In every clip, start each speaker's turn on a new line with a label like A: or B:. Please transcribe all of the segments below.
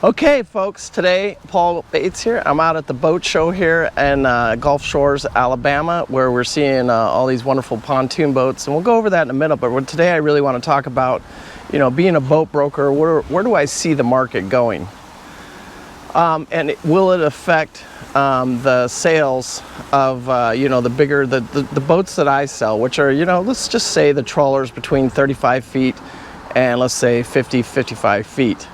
A: Okay, folks, today Paul Bates here. I'm out at the boat show here in Gulf Shores, Alabama, where we're seeing all these wonderful pontoon boats, and we'll go over that in a minute. But today I really want to talk about, being a boat broker. Where do I see the market going? And will it affect the sales of the boats that I sell, which are, let's just say the trawlers between 35 feet and let's say 55 feet.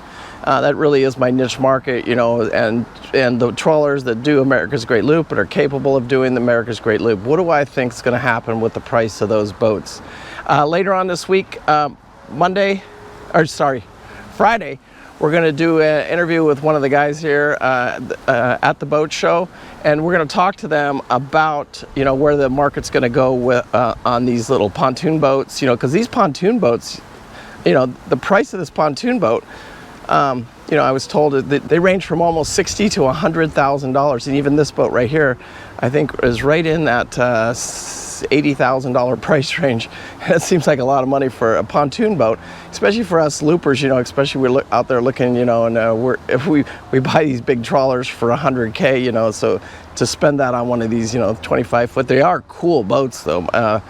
A: That really is my niche market, and the trawlers that do America's Great Loop and are capable of doing the America's Great Loop. What do I think is going to happen with the price of those boats? Later on this week, Friday, we're going to do an interview with one of the guys here at the boat show, and we're going to talk to them about, where the market's going to go with, on these little pontoon boats, because these pontoon boats, the price of this pontoon boat, I was told that they range from almost $60,000 to $100,000, and even this boat right here, I think, is right in that $80,000 price range. It seems like a lot of money for a pontoon boat, especially for us loopers. Especially we're out there looking, and if we buy these big trawlers for $100K, so to spend that on one of these, 25 foot, they are cool boats though.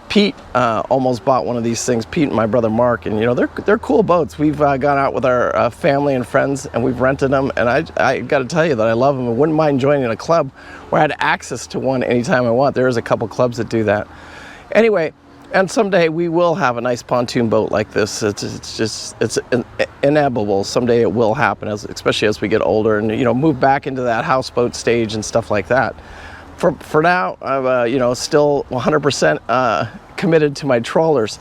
A: Pete almost bought one of these things, Pete and my brother Mark, and they're cool boats. We've gone out with our family and friends, and we've rented them, and I got to tell you that I love them. I wouldn't mind joining a club where I had access to one anytime I want. There's a couple clubs that do that. Anyway, and someday we will have a nice pontoon boat like this. It's inevitable. Someday it will happen, especially as we get older and move back into that houseboat stage and stuff like that. For now, I'm still 100% committed to my trawlers.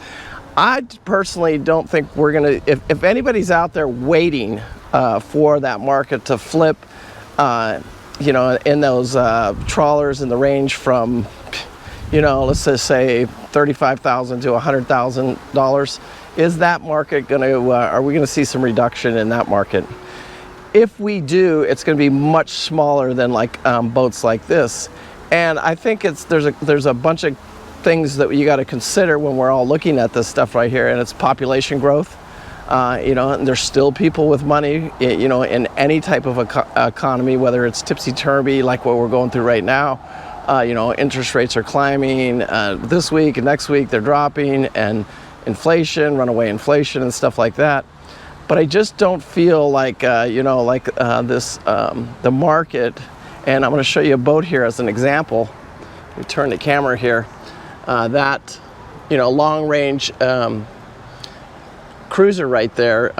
A: I personally don't think we're gonna. If anybody's out there waiting for that market to flip, in those trawlers in the range from, let's just say $35,000 to $100,000, is that market gonna? Are we gonna see some reduction in that market? If we do, it's going to be much smaller than boats like this. And I think there's a bunch of things that you got to consider when we're all looking at this stuff right here, and it's population growth. And there's still people with money, in any type of economy, whether it's tipsy-turvy like what we're going through right now. Interest rates are climbing. This week and next week they're dropping, and inflation, runaway inflation and stuff like that. But I just don't feel like, the market, and I'm going to show you a boat here as an example. We turn the camera here. That, long range cruiser right there.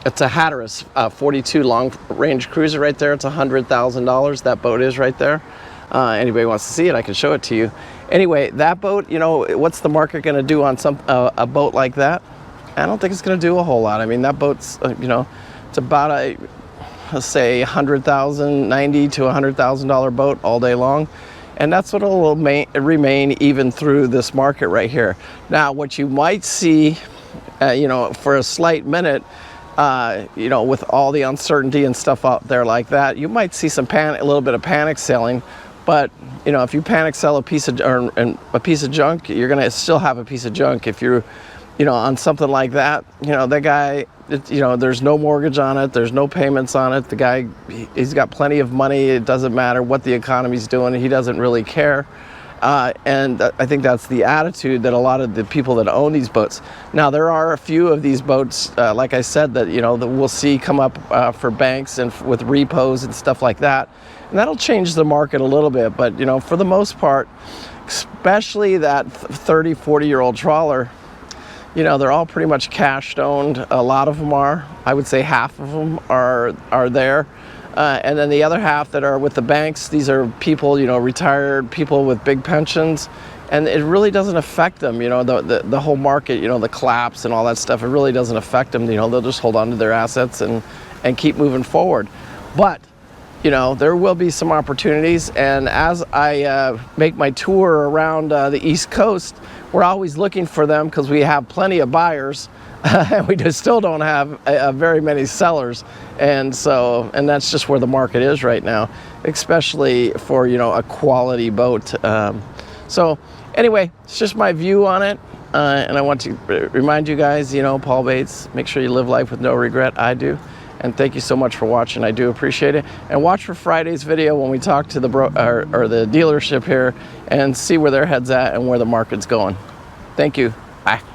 A: It's a Hatteras 42 long range cruiser right there. It's $100,000. That boat is right there. Anybody wants to see it, I can show it to you. Anyway, that boat, what's the market going to do on a boat like that? I don't think it's going to do a whole lot. I mean, that boat's, it's about let's say $100,000, $90,000 to $100,000 boat all day long. And that's what will remain even through this market right here. Now, what you might see, for a slight minute, with all the uncertainty and stuff out there like that, you might see a little bit of panic selling. But, if you panic sell a piece of junk, you're going to still have a piece of junk. If you're on something like that, that guy, there's no mortgage on it, there's no payments on it. The guy, he's got plenty of money. It doesn't matter what the economy's doing. He doesn't really care. And I think that's the attitude that a lot of the people that own these boats. Now, there are a few of these boats, like I said, that, that we'll see come up for banks and with repos and stuff like that. And that'll change the market a little bit. But, for the most part, especially that 30, 40-year-old trawler, they're all pretty much cash owned. A lot of them are. I would say half of them are there. And then the other half that are with the banks, these are people, retired people with big pensions. And it really doesn't affect them, the whole market, the collapse and all that stuff. It really doesn't affect them. They'll just hold on to their assets and keep moving forward. But, there will be some opportunities. And as I make my tour around the East Coast, we're always looking for them because we have plenty of buyers and we just still don't have very many sellers. And that's just where the market is right now, especially for, a quality boat. So anyway, it's just my view on it. And I want to remind you guys, Paul Bates, make sure you live life with no regret. I do. And thank you so much for watching. I do appreciate it. And watch for Friday's video when we talk to the the dealership here and see where their head's at and where the market's going. Thank you. Bye.